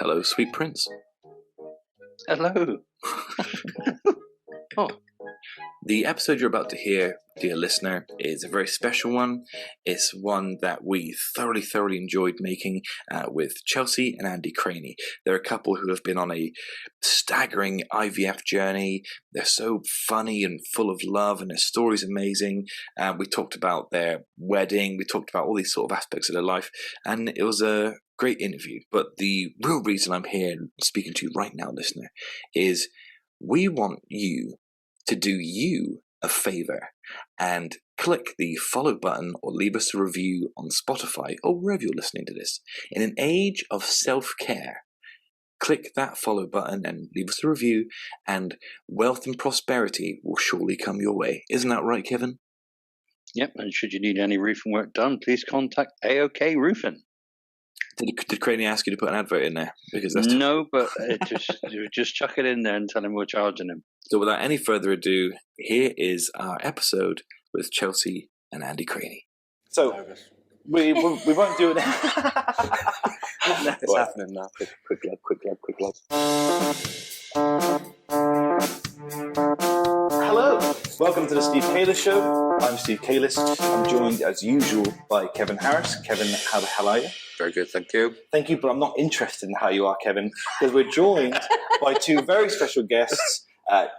Hello, sweet prince. Hello. Oh. The episode you're about to hear, dear listener, is a very special one. It's one that we thoroughly enjoyed making with Chelsy and Andy Cranie. They're a couple who have been on a staggering IVF journey. They're so funny and full of love, and their story's amazing. We talked about their wedding. We talked about all these sort of aspects of their life, and it was a great interview. But the real reason I'm here speaking to you right now, listener, is we want you to do you a favor and click the follow button or leave us a review on Spotify or wherever you're listening to this. In an age of self-care, click that follow button and leave us a review, and wealth and prosperity will surely come your way. Isn't that right, Kevin? Yep, and should you need any roofing work done, please contact AOK Roofing. Did Cranie ask you to put an advert in there? Because that's no, but just chuck it in there and tell him we're charging him. So without any further ado, here is our episode with Chelsy and Andy Cranie. So we won't do it. No, it's happening now. Quick love. Hello, welcome to the Steve Kalis Show. I'm Steve Kalis. I'm joined as usual by Kevin Harris. Kevin, how the hell are you? Very good, thank you. Thank you, but I'm not interested in how you are, Kevin, because we're joined by two very special guests,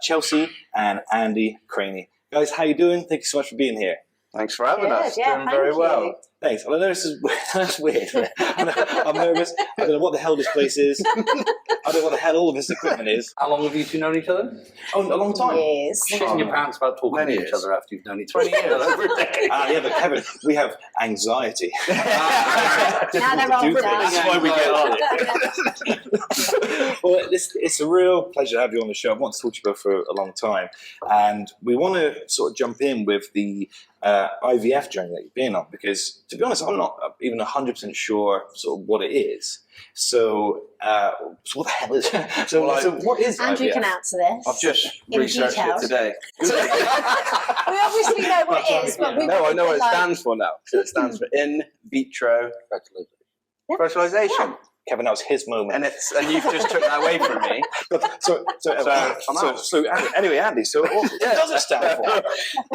Chelsy and Andy Cranie. Guys, how you doing? Thank you so much for being here. Thanks for having us. Yeah, doing very well. Thanks. I know this is that's weird. I'm nervous. I don't know what the hell this place is. I don't know what the hell all of this equipment is. How long have you two known each other? Oh, a long time. Years. Shitting your pants about talking to each other after you've known each other. 20 years. Over a decade. Yeah, but Kevin, we have anxiety. Now they're all done. That's why we get on it. Well, it's a real pleasure to have you on the show. I've wanted to talk to you both for a long time. And we want to sort of jump in with the IVF journey that you've been on, because to be honest, I'm not even 100% sure sort of what it is. So what the hell is it? So what is Andrew IVF? can answer this. I've just in researched detail. it today. We obviously know what it is, but we No, I know what it like... stands for now. So it stands for in vitro fertilization. Kevin, that was his moment. And you've just took that away from me. Anyway, Andy, so what does it stand for?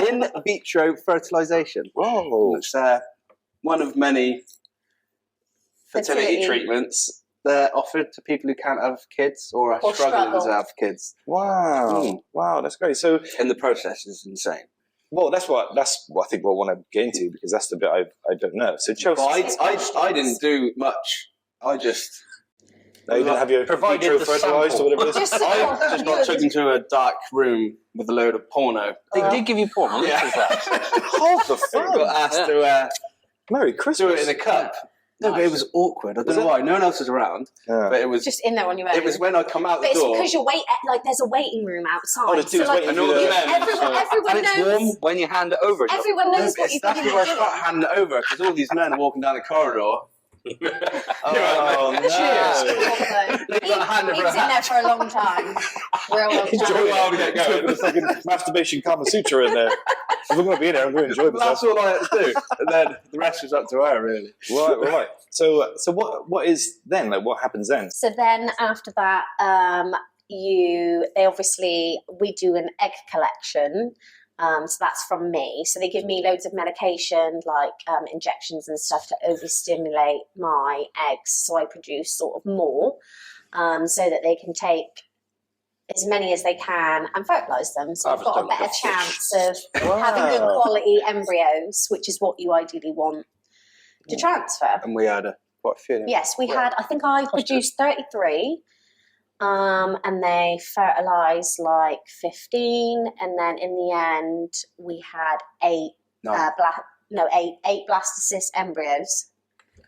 In vitro fertilization. Whoa. It's one of many fertility treatments that are offered to people who can't have kids or are struggling to have kids. Wow. Wow, that's great. So, and the process is insane. Well, that's what I think we'll want to get into, because that's the bit I don't know. So, Chelsea, I didn't do much. I just... No, you didn't have your vitro fertilized or whatever it is? I just got took into a dark room with a load of porno. They did give you porno. Yeah. Hold the phone. Got asked to Merry Christmas. do it in a cup. No, but it was awkward. I don't know why. No one else was around. Yeah. But it was just in there on your own. It was when I come out the door. But it's because you're there's a waiting room outside. Oh, the dude's waiting for you. Everyone and it's knows. warm when you hand it over. Everyone knows what you've That's been where I doing. start handing it over, because all these men are walking down the corridor. Oh, no. Cheers. He's in there for a long time. Real long Enjoy time. a while to get going. With a fucking masturbation Kama Sutra in there. If I'm going to be in there, I'm going to enjoy myself. That's all I had to do. And then the rest was up to her, really. Right. So what is then? Like, what happens then? So then after that, we do an egg collection. So that's from me. So they give me loads of medication, like injections and stuff, to overstimulate my eggs, so I produce sort of more, so that they can take as many as they can and fertilise them. So I've got a better chance of having good quality embryos, which is what you ideally want to transfer. And we had quite a few. Yes, we had. I think I produced 33. And they fertilised like 15, and then in the end we had 8 blastocyst embryos.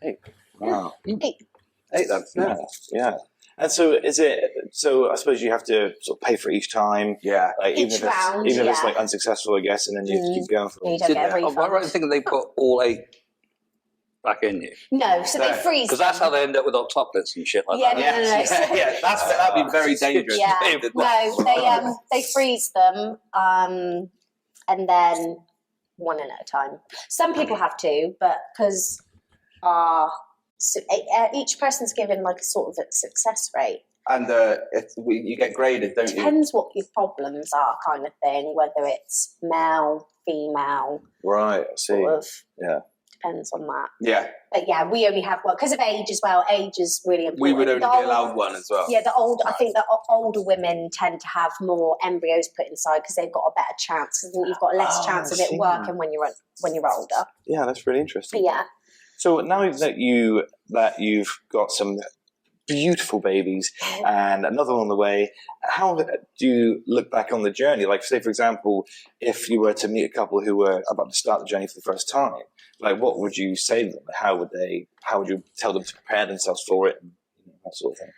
8. Wow. 8. 8 then. Yeah. And so so I suppose you have to sort of pay for each time. Yeah. Like, even if it's like unsuccessful, I guess, and then you keep going for it. You don't get a refund. Am I right in thinking they put all 8 back in you? No, so they freeze. Because that's how they end up with octoplets and shit like that. Yeah, that'd be very dangerous. Yeah, no, they freeze them, and then one at a time. Some people have to, but because our So, each person's given like a sort of a success rate. And you get graded, don't you? Depends what your problems are, kind of thing. Whether it's male, female, Right, I see. sort of. Yeah. Depends on that. Yeah. But yeah, we only have one because of age as well. Age is really important. We would only be allowed one as well. Yeah, I think the older women tend to have more embryos put inside because they've got a better chance. Because you've got less chance of it working when you're older. Yeah, that's really interesting. But yeah. So now that you've got some beautiful babies and another one on the way, how do you look back on the journey? Like, say, for example, if you were to meet a couple who were about to start the journey for the first time, like, what would you say to them? How would you tell them to prepare themselves for it and that sort of thing?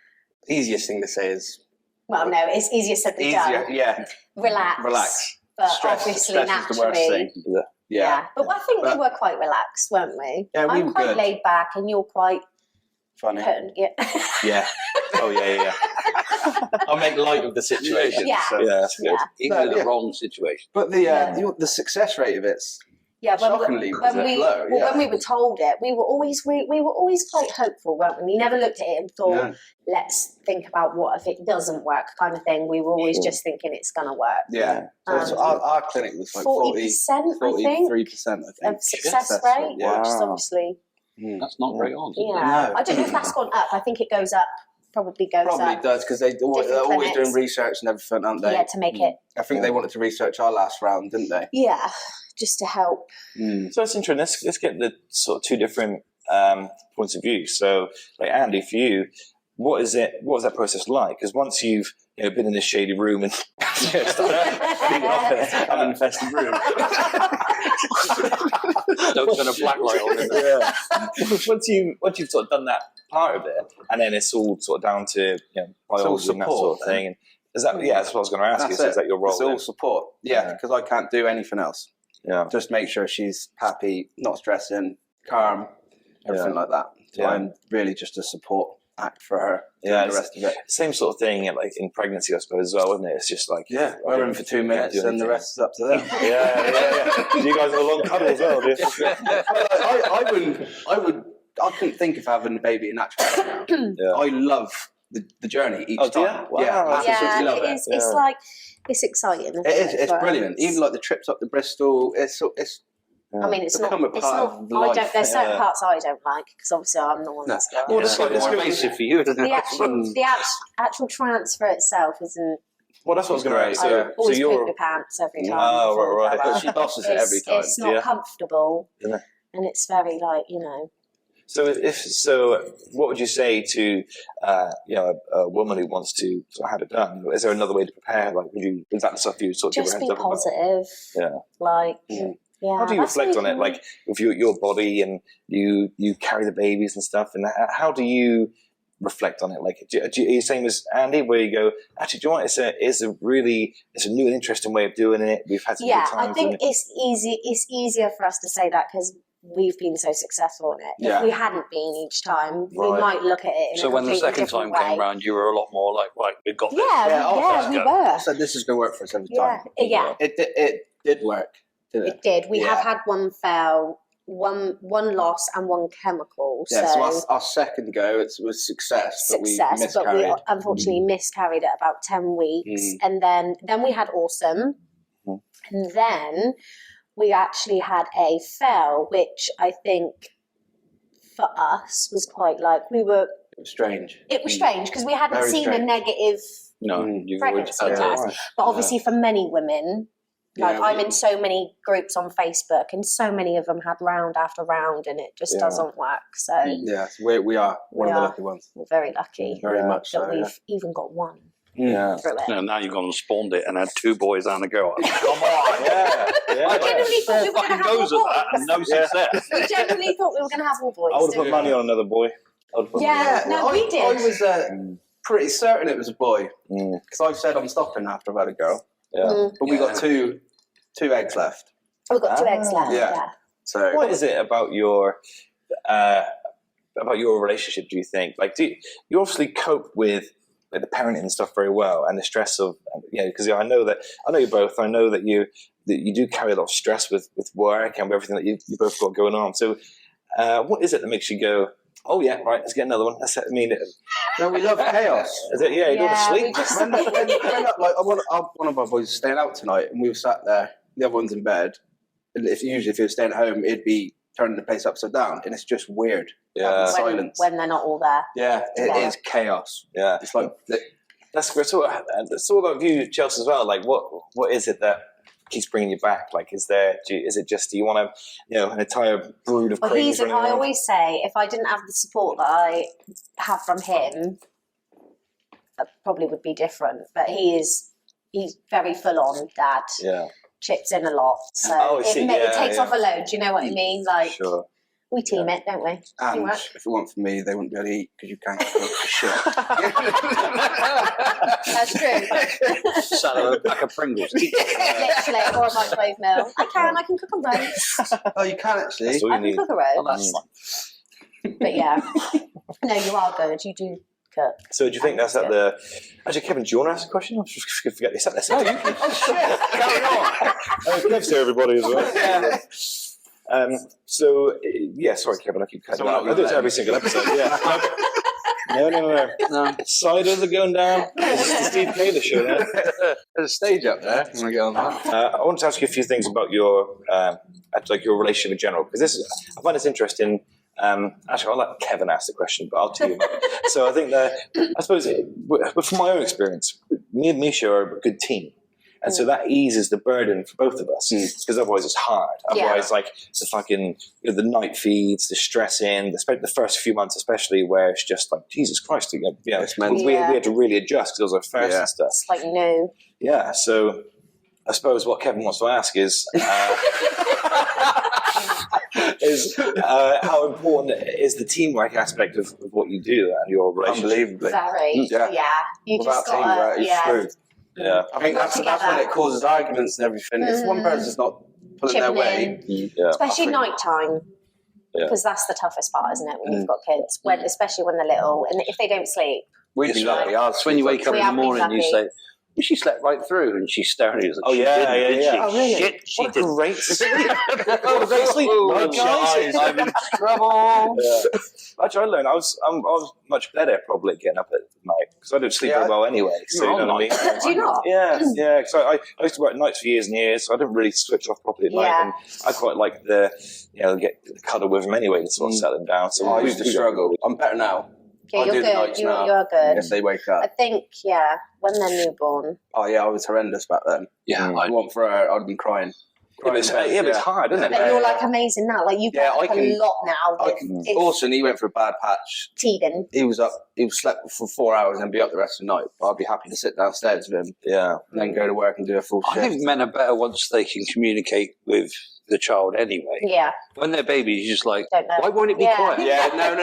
The easiest thing to say is... Well, no, it's easier said than done. Yeah. Relax. But obviously, stress naturally... is the worst thing. Yeah. But I think we were quite relaxed, weren't we? Yeah, we I'm were quite good. laid back and you're quite... Funny. Yeah. Yeah. Oh, yeah. I'll make light of the situation. Yeah. So. Yeah, that's good. Even in the wrong situation. But the success rate of it's shockingly low. When we were told it, we were always quite hopeful, weren't we? We never looked at it and thought, let's think about what if it doesn't work, kind of thing. We were always just thinking it's going to work. Yeah. So our clinic was like 40%, 43%, I think. of success rate, Wow. which is obviously... That's not very honest. Yeah. No. I don't know if that's gone up. I think it goes up. Probably Probably does, because they're always clinics. doing research and everything, aren't they? Yeah, to make it... I think they wanted to research our last round, didn't they? Yeah, just to help. So that's interesting. Let's get the sort of two different points of view. So, like, Andy, for you, what was that process like? Because once you've been in this shady room and An infested room. Don't turn a black light on it. once you've sort of done that part of it, and then it's all sort of down to biology and that sort of thing. And is that that's what I was going to ask you? So is that your role? It's all support. Yeah, because I can't do anything else. Yeah. Just make sure she's happy, not stressing, calm, everything like that. So I'm really just a support act for her. Yeah, the rest of it. Same sort of thing, like in pregnancy, I suppose, as well, isn't it? It's just like we're in for 2 minutes, and the rest is up to them. Yeah. You guys have a long cuddle as well, do you? I couldn't think of having a baby in natural. I love the journey each time. Wow. Yeah, I absolutely love it. It's like it's exciting. Isn't It is. it, It's for brilliant. us? Even like the trips up to Bristol. It's I mean, it's not. become a It's part not. of I life. don't. There's certain parts I don't like because obviously I'm the one that's going. Well, It's that's more invasive for you, isn't it? The actual transfer itself isn't. Well, that's what I was going to ask. I always you're poop your pants every time. Oh, before we right. go out. But she bosses it every time. It's not comfortable, Yeah. and it's very like So, what would you say to a woman who wants to sort of have it done? Is there another way to prepare? Like, is that the stuff you sort of just give be her heads up about? positive. Yeah. Like. Yeah, How do you reflect on it? Like, with your body and you carry the babies and stuff, and how do you reflect on it? Like, are you same as Andy, where you go, actually, do you know what? It's a new and interesting way of doing it. We've had some good times. I think it's easy. It's easier for us to say that because we've been so successful in it. Yeah. If we hadn't been each time, we might look at it in So a when the completely second time different came way. round, you were a lot more like, right, we've got this. We were. I said this is going to work for us every time. Yeah. It did work. Did it? It did. We have had one fail, one loss, and one chemical. Yeah, so our second go was success, but we but miscarried. we unfortunately miscarried at about 10 weeks. And then we had Awesome. And then we actually had a fail, which I think for us was quite like It was strange. It was strange because we hadn't Very seen strange. a negative No, you pregnancy would test. But obviously for many women, like Yeah, I'm in so many groups on Facebook and so many of them had round after round and it just doesn't work. So Yeah, we are one of the lucky ones. we're very lucky Very much that so. we've even got one Yeah. through it. No, now you've gone and spawned it and had 2 boys and a girl. Come on. I genuinely thought we were going to have all goes at that and boys. no success. We genuinely thought we were going to have all boys. I would have didn't put money on another boy. Yeah, no, we did. I was pretty certain it was a boy because I've said I'm stopping after I've had a girl. Yeah. But we got two eggs left. We've got 2 eggs left. Yeah. Yeah. So What is it about your relationship? Do you think, like, you obviously cope with the parenting and stuff very well, and the stress of because I know you both. I know that you do carry a lot of stress with work and with everything that you both got going on. So, what is it that makes you go, Oh yeah, right. Let's get another one. That's it. I mean, No, we love chaos. is it? Yeah, you go to sleep. One of our boys was staying out tonight, and we were sat there. The other one's in bed. And if he was staying at home, it'd be turning the place upside down, and it's just weird. Yeah, silence when they're not all there. Yeah, it is chaos. Yeah, it's like that's sort of about you, Chelsea, as well. Like, what is it that keeps bringing you back? Like, is it just do you want to, an entire brood of cranes running around? I always say, if I didn't have the support that I have from him, that probably would be different. But he's very full on dad. Yeah. Chips in a lot, so it takes off a load. Do you know what I mean? Like, sure. We team it, don't we? And if it weren't for me, they wouldn't be able to eat because you can't cook for shit. That's true. Sat on a pack of Pringles. Literally, or a microwave meal. I can cook a roast. Oh, you can actually. I can cook a roast. Oh, that's fine. But yeah, no, you are good. You do cook. So do you think that's at the... Actually, Kevin, do you want to ask a question? I was just going to forget this. Oh, you can. Oh, shit. Carry on. Kev's here, everybody, as well. Yeah. Sorry, Kevin, I keep cutting out. I do it every single episode, yeah. No. Siders are going down. This is the Steve Taylor show now. There's a stage up there. I'm going to get on that. I want to ask you a few things about your relationship in general, because I find this interesting. Actually, I'll let Kevin ask the question, but I'll tell you about it. So I think that, I suppose, from my own experience, me and Misha are a good team. And so that eases the burden for both of us, because otherwise it's hard. Otherwise, the fucking the night feeds, the stressing, the first few months especially, where it's just like Jesus Christ, we had to really adjust because it was our first and stuff. It's like no. Yeah, so I suppose what Kevin wants to ask is how important is the teamwork aspect of what you do and your relationship? Unbelievably. Very. Yeah. You just got to. Yeah, I think that's when it causes arguments and everything. If one person's not pulling their weight, especially night time, because that's the toughest part, isn't it? When you've got kids, especially when they're little, and if they don't sleep. We'd be lucky. When you wake up in the morning, you say, she slept right through, and she's staring at you. Like, really? Shit, she did. Great sleep. Great sleep. I'm in trouble. Actually, I learned I was much better probably getting up at night because I don't sleep very well anyway. So you know what I mean? Do you not? Yeah. Because I used to work nights for years and years, so I didn't really switch off properly at night. And I quite like get cuddle with them anyway to sort of settle them down. So I used to struggle. I'm better now. Yeah, you're good. You're good. If they wake up. I think, when they're newborn. Oh, yeah, I was horrendous back then. Yeah. I want for her, I'd been crying. But it's hard, isn't it? But you're like amazing now. Like you get up a lot now. Orson, he went for a bad patch. Teething. He slept for 4 hours and be up the rest of the night. But I'd be happy to sit downstairs with him. Yeah. And then go to work and do a full shift. I think men are better once they can communicate with the child anyway. Yeah. When they're babies, you're just like, don't know. why won't it be quiet? Yeah, no.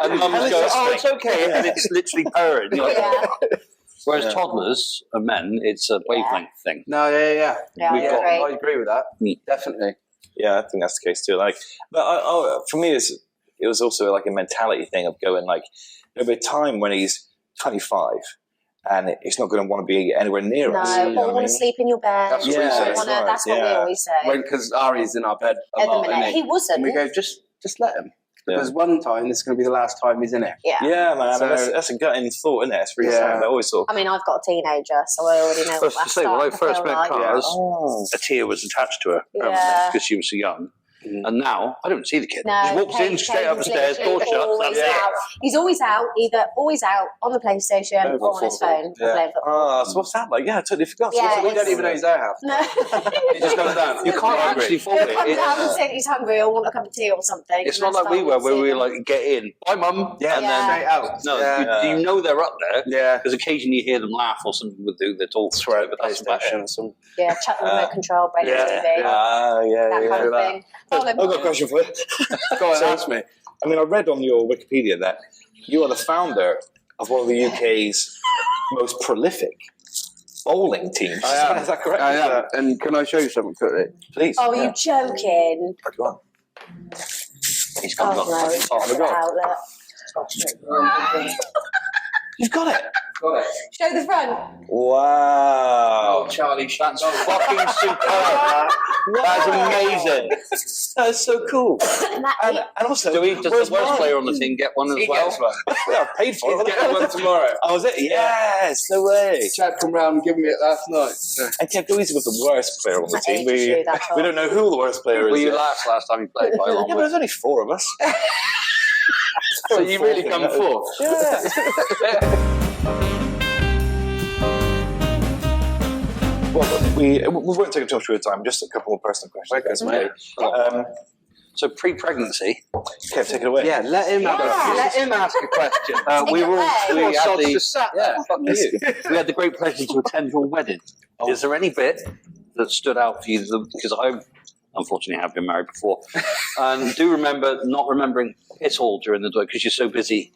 And mum goes, it's okay. And it's literally purring. You're like, Whereas toddlers and men, it's a wavelength thing. No, yeah. I agree with that. Definitely. Yeah, I think that's the case too. But for me, it was also like a mentality thing of going like, there'll be a time when he's 25 and he's not going to want to be anywhere near us. No, or want to sleep in your bed. That's what we say. That's what we always say. Because Ari's in our bed a lot, isn't he? He wasn't. And we go, just let him. Because one time, this is going to be the last time he's in it. Yeah, man. So, that's a gutting thought, isn't it? It's really sad. I always thought. I mean, I've got a teenager, so I already know. First to say, when I first met Cars, a tear was attached to her because she was so young. And now I don't see the kid. No, he walks in straight up the stairs, door shut. That's it. He's always out on the PlayStation or on his phone. So what's that like? Yeah, I totally forgot. Yeah, we don't even know he's there half. No. He just comes down. You can't actually fault it. He'll come down and say he's hungry or want a cup of tea or something. It's not like we were, where we were like, get in. Bye, mum. Yeah, and then straight out. No, you know they're up there. Yeah. Because occasionally you hear them laugh or something would do that all throughout, but that's about it. Yeah, chuck the remote control, break the TV. That kind of thing. I've got a question for you. Go on, ask me. I mean, I read on your Wikipedia that you are the founder of one of the UK's most prolific bowling teams. I am. Is that correct? I am. And can I show you something quickly? Please. Oh, are you joking? Go on. He's got no, oh my God. You've got it. Got it. Show the front. Wow. Oh, Charlie, That's fucking superb. That's amazing. That's so cool. And that And also, Does the worst player on the team get one as he well? gets one. Yeah, I paid for He's it. getting one tomorrow. Oh, was it? Yes, no way. Chad come round and give me it last night. I can't go easy with the worst player on the I team. hate to show that We don't know who the worst player is. Were you yet. last time you played by a long Yeah, but way? there's only 4 of us. So you really come forth? Yeah. Well, we won't take too much of your time. Just a couple more personal questions. Thanks, mate. So pre-pregnancy, Kev, take it away. Yeah, let him ask a question. we it were away. we had Sod's the just sat there. Fuck you. we had the great pleasure to attend your wedding. Is there any bit that stood out for you? Because I unfortunately have been married before, and do remember not remembering it all during the day because you're so busy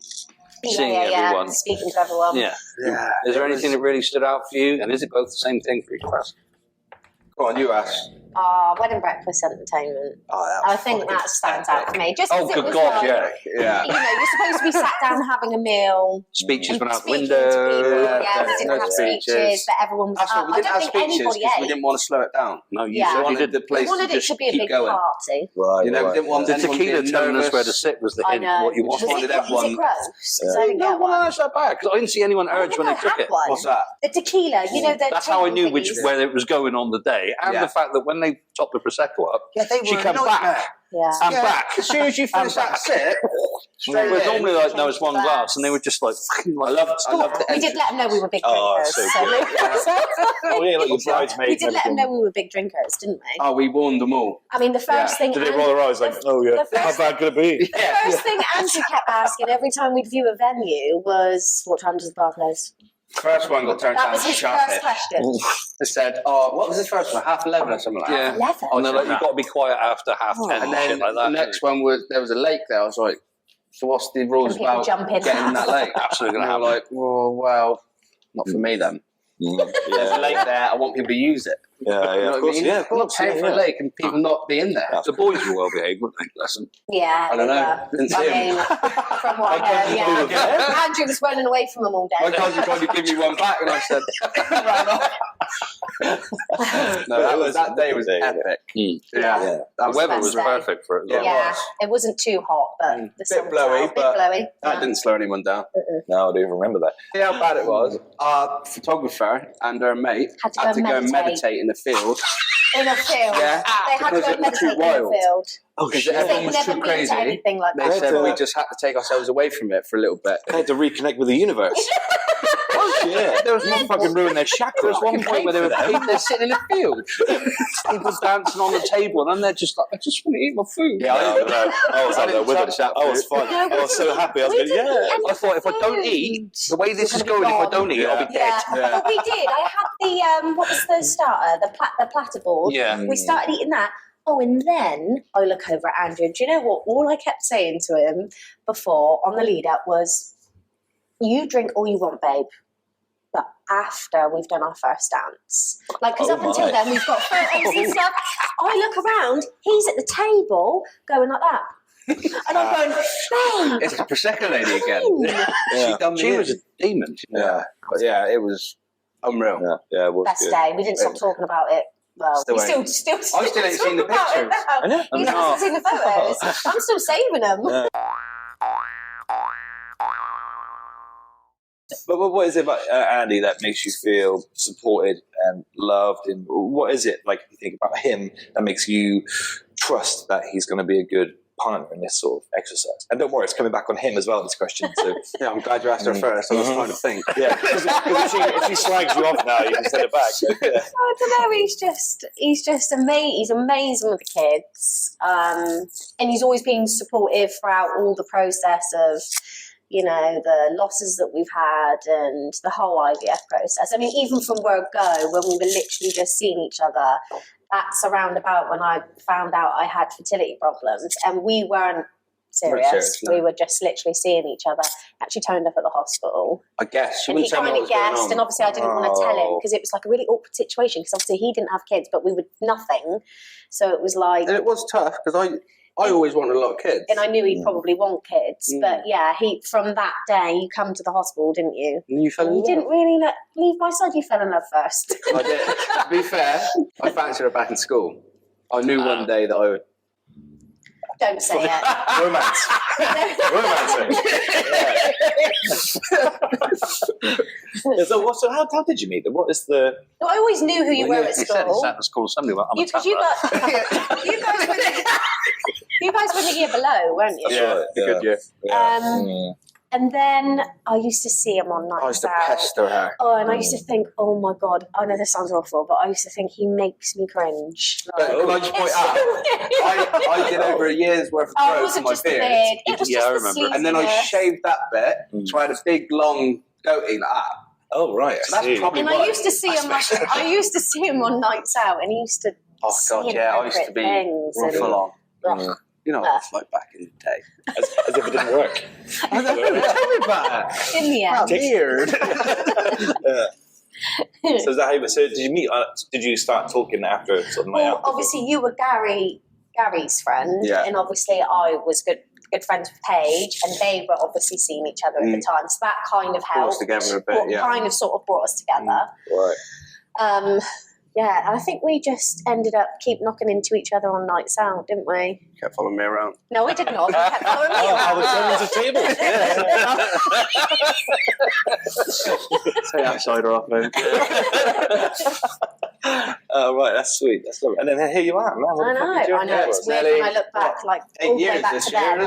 seeing everyone. Speaking to everyone. Yeah. Yeah. Is there anything that really stood out for you? And is it both the same thing for each person? Go on, you ask. Wedding breakfast entertainment. Oh, I think that stands out for me. Just Oh, 'cause it good was God, like, Yeah. You know, you're supposed to be sat down having a meal. Speeches went out the Speaking to people. window. Yeah, we didn't no have speeches. speeches, but everyone was That's up. what we I didn't don't have think speeches anybody because we ate. didn't want to slow it down. No, you Yeah. We certainly wanted did. the We place wanted to it just to be a keep big going. party. Right. You know, we didn't want The anyone tequila being telling us nervous. where to sit was the I hint know. what you Was wanted. wanted it, everyone- is it gross? 'Cause I didn't No, get well, one. that's not bad because I didn't see anyone I urge when think they I took had it. one. What's that? The tequila, you know, the That's how I knew table thingies. where it was going on the day, and Yeah. the fact that when they topped the prosecco up, Yeah, they she were came a back nightmare. Yeah. and back. As soon as you finish that sip, straight Whereas in. normally like no, it's one Glass. glass, and they were just like, fucking like, I love the We did let them know we were big Oh, drinkers. so so good. Oh, yeah, like your bridesmaids. we did and let them everything. know we were big drinkers, didn't we? Oh, we warned them all. I mean, the first thing. Did they roll their eyes like, oh yeah, the how first- bad could it be? The first thing Andrew kept asking every time we'd view a venue was, "What time does the bar close?" First one got turned That down was his sharpish. first question. They said, "Oh, what was his first one? 11:30 or something like that." yeah. 11. And they're like, you've got to be quiet after 10:30 And and then shit like the that. next one was there was a lake there. I was like, "So what's the rules Can people about jump in getting in that? that lake?" Absolutely And they gonna were happen. like, well, not for me then. There's a Yeah, lake there. I want people to use it. yeah, You know of what I course, mean? yeah, of I'm not course. paying for a Yeah. lake and people not be in there. The boys were well behaved, weren't they? Listen. Yeah, I don't they know. were. Didn't see I him. mean, from what I know, yeah. Andrew was running away from them all My day. cousin tried to give me one back, and I said, "Ran off." No, that day was epic. Mm. Yeah, The weather best was day. perfect for it. Yeah. Yeah, it wasn't too hot, but the Bit sun was blowy, out. Bit but blowy. that Yeah. didn't slow anyone down. No, I do even remember that. See how bad it was? Our photographer and her mate Had to go and meditate in the field In a field. Yeah. They had to Because go it was too meditate in a wild. field. Oh because shit! everyone They've was never too been to crazy. anything like They that said before. we just had to take ourselves away from it for a little bit. I had to reconnect with the universe. Oh shit! There was one Fucking ruin their chakra. There was one point where they were they're sitting in a field, people dancing on the table, and they're just like, I just want to eat my food. Yeah, I was I up there didn't with touch them. that I was food. fine. I was so happy. I was going, yeah. I thought if I don't eat, the way this is going, if I don't eat, I'll be dead. Yeah. But we did. I had the what was the starter? The platter board. Yeah. We started eating that. Oh, and then I look over at Andrew. Do you know what? All I kept saying to him before on the lead up was, "You drink all you want, babe. But after we've done our first dance, like, because Oh up until my. then we've got photos and stuff. I look around, he's at the table going like that, and I'm going, babe, It's the Prosecco lady again. fine." Yeah. She done me She in. was a demon. Yeah. But yeah, it was unreal. Yeah, it was Best good. day. We didn't stop talking about it. Well, Still we ain't. still I still ain't seen the talk about it pictures. now. I know. He hasn't seen the photos. I'm still saving them. Yeah. But what is it about Andy that makes you feel supported and loved? And what is it, like, you think about him that makes you trust that he's going to be a good partner in this sort of exercise? And don't worry, it's coming back on him as well, this question. So, Yeah, I'm glad you asked her first. I was trying to think. yeah, because if she slags you off now, you can send it back. So, yeah. I don't know. He's just amazing. He's amazing with the kids, and he's always been supportive throughout all the process of, you know, the losses that we've had and the whole IVF process. I mean, even from word go, when we were literally just seeing each other, that's around about when I found out I had fertility problems, and we weren't serious. serious, no. We were just literally seeing each other. Actually turned up at the hospital. I guess. She And he wouldn't tell me kind what of was going guessed, on. and obviously I didn't want to tell him Oh. because it was like a really awkward situation because obviously he didn't have kids, but we were nothing. So it was like, And it was tough because I always wanted a lot of kids. And I knew he'd probably want kids. But yeah, from that day, you come to the hospital, didn't you? And you fell in You love. didn't really leave my side, you fell in love first. I did. To be fair, I fancied her back in school. I knew one day that I would. Don't say it. Romance. So how did you meet them? What is the... No, I always knew who you were at He said he school. sat at school. Somebody went, I'm a Because you guys were the year below, weren't you? Yeah, good year. And then I used to see him on nights I used to out. pester her. Oh, and I used to think, oh my God, I know this sounds awful, but I used to think he makes me cringe. But can I just point out, I did over a year's worth of Oh, it growth in wasn't my just the beard. beard. It was Yeah, just I the remember. And then I sleaziness. shaved that bit, so I had a big, long goatee like that. Oh, right. So that's probably And I used to see him. I used to see him on nights out, and he used to. Oh, God, say yeah, I used to be things and- full on. Ugh. You know what it's like back in the day. As if it didn't work. I don't know, tell me about it. In the end, Weird. So is that how you... So did you meet... did you start talking after sort of night well, out? obviously you were Gary's friend, Yeah. and obviously I was good friends with Paige, and they were obviously seeing each other at the time, so that kind of Brought us helped. together a bit, yeah. Kind of sort of brought us together. Right. Yeah, and I think we just ended up keep knocking into each other on nights out, didn't we? Kept following me around. No, we did not. We kept following me How around. the tables. Say outsider off, man. Oh, right, that's sweet. That's lovely. And then here you are, man. I know. It's weird when I look back, like all the way back to then,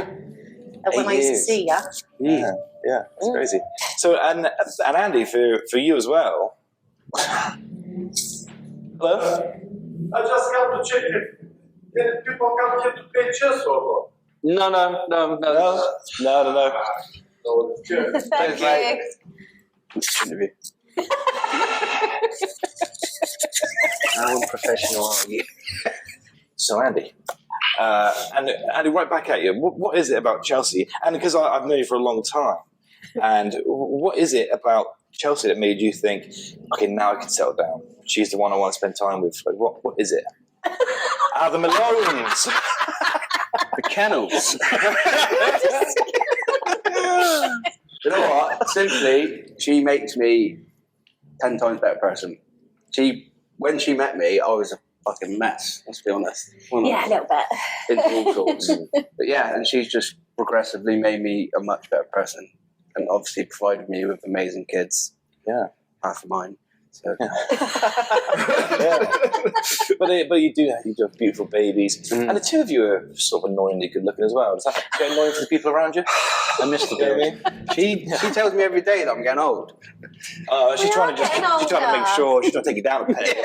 when I used to see you. Yeah, it's crazy. So, and Andy, for you as well. Hello? I just come to check if people come here to pay chess or what. No. No. Thank you. How unprofessional are you? So, Andy, and Andy, right back at you. What is it about Chelsea? And because I've known you for a long time, and what is it about Chelsea that made you think, okay, now I can settle down? She's the one I want to spend time with. Like, what is it? The Malones. The kennels. You know what? Simply, she makes me 10 times better person. When she met me, I was a fucking mess, let's be honest. Yeah, a little bit. Into all sorts. But yeah, and she's just progressively made me a much better person. And obviously provided me with amazing kids. Yeah. Half of mine. So. Yeah. But you do have beautiful babies. And the two of you are sort of annoyingly good looking as well. Does that get annoying for the people around you? I miss the baby. She tells me every day that I'm getting old. She's trying to make sure she's not taking you down a peg.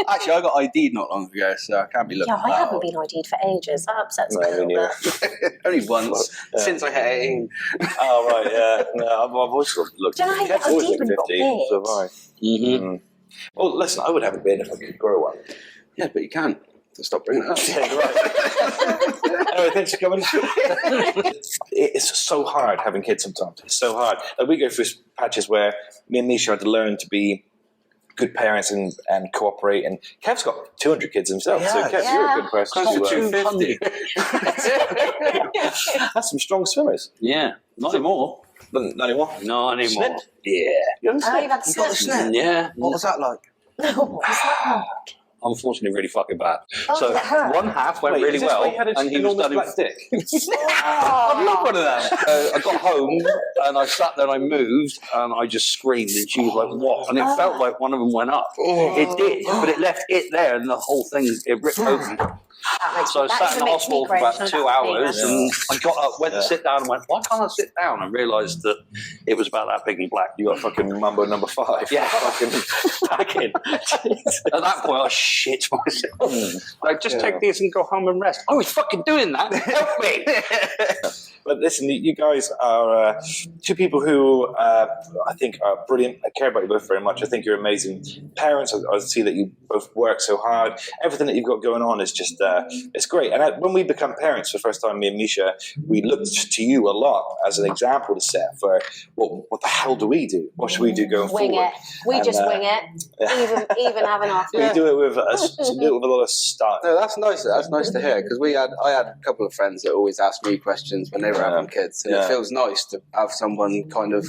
Actually, I got ID'd not long ago, so I can't be looking Yeah, I haven't been ID'd for ages. That upsets me a little bit. Only once, since I hit 18. Oh, right, yeah. No, I've always looked. Don't know how you Kev's got always ID'd looked when you got 50, big. so have I. Well, listen, I would have a beard if I could grow one. Yeah, but you can't. So stop bringing it up. Yeah, right. Anyway, thanks for coming. It's so hard having kids sometimes. It's so hard. Like, we go through patches where me and Misha had to learn to be good parents and cooperate. And Kev's got 200 kids himself, so Kev, you're a good person. Close to too. 250. That's some strong swimmers. Yeah, not anymore. Not anymore. Not anymore. Snip? Yeah. Oh, you've had You got the snip? Yeah. What was that like? What was that? Unfortunately, really fucking bad. Oh, So did it hurt? one half went Wait, really is this well, why you had a and he was enormous done in black dick? I'd love one of them. I got home and I sat there and I moved and I just screamed and she was like, what? And it felt like one of them went up. It did, but it left it there and the whole thing, it ripped open. So I sat in the hospital for about 2 hours and I got up, went to sit down and went, why can't I sit down? And realised that it was about that big and black. You got fucking Mambo number 5. Yeah. Fucking back in. At that point, I shit myself. Like, just take this and go home and rest. I was fucking doing that. Help me. But listen, you guys are two people who I think are brilliant. I care about you both very much. I think you're amazing parents. I see that you both work so hard. Everything that you've got going on is just, it's great. And when we become parents for the first time, me and Misha, we looked to you a lot as an example to set for what the hell do we do? What should we do going Wing forward? it. We just wing it. Even having our We do it with with a lot of style. No, that's nice. That's nice to hear because I had a couple of friends that always asked me questions when they were having kids, and it feels nice to have someone kind of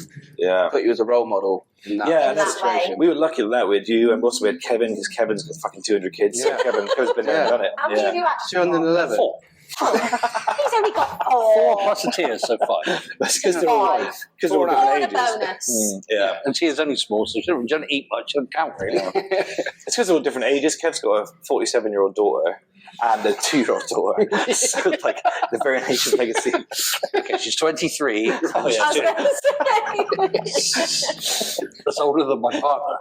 put you as a role model. In that situation. We were lucky that we had you, and also we had Kevin because Kevin's got fucking 200 kids. Yeah. Kevin's been there and done it. How many have you actually 211. 4. He's only got 4 plus a tear, so 5. That's because they're all 5. because they're all Four different and a ages. bonus. Yeah, And she is only small, so she doesn't eat much. She doesn't count very well. it's because they're all different ages. Kev's got a 47-year-old daughter and a 2-year-old daughter. So it's like the variation legacy. Okay, she's 23. Oh, I was yeah, going to say. That's older than my partner.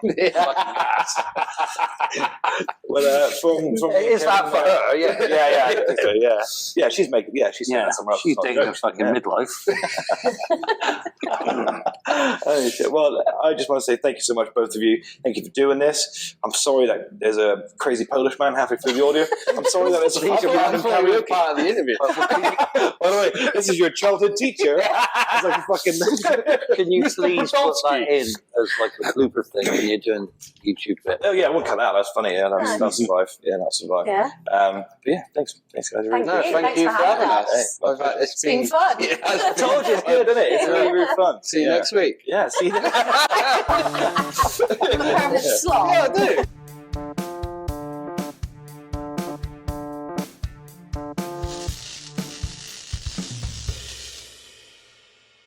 Well, from Is that for her? Yeah. I think so, yeah. She's making somewhere else. She's taking a fucking midlife. Oh, shit. Well, I just want to say thank you so much, both of you. Thank you for doing this. I'm sorry that there's a crazy Polish man halfway through the audio. I'm sorry that there's a fucking random karaoke. Part of the interview. By the way, this is your childhood teacher. It's like a fucking. Can you please put that in as like a blooper thing when you're doing YouTube bit? Oh yeah, it won't come out. That's funny. Yeah, that'll survive. Yeah, that'll survive. Yeah. But yeah, thanks guys. Thank No, you. thank you for having us. It's been fun. I told you it's good, isn't it? It's really fun. See you next week. Yeah, see you. Slot. Yeah, I do.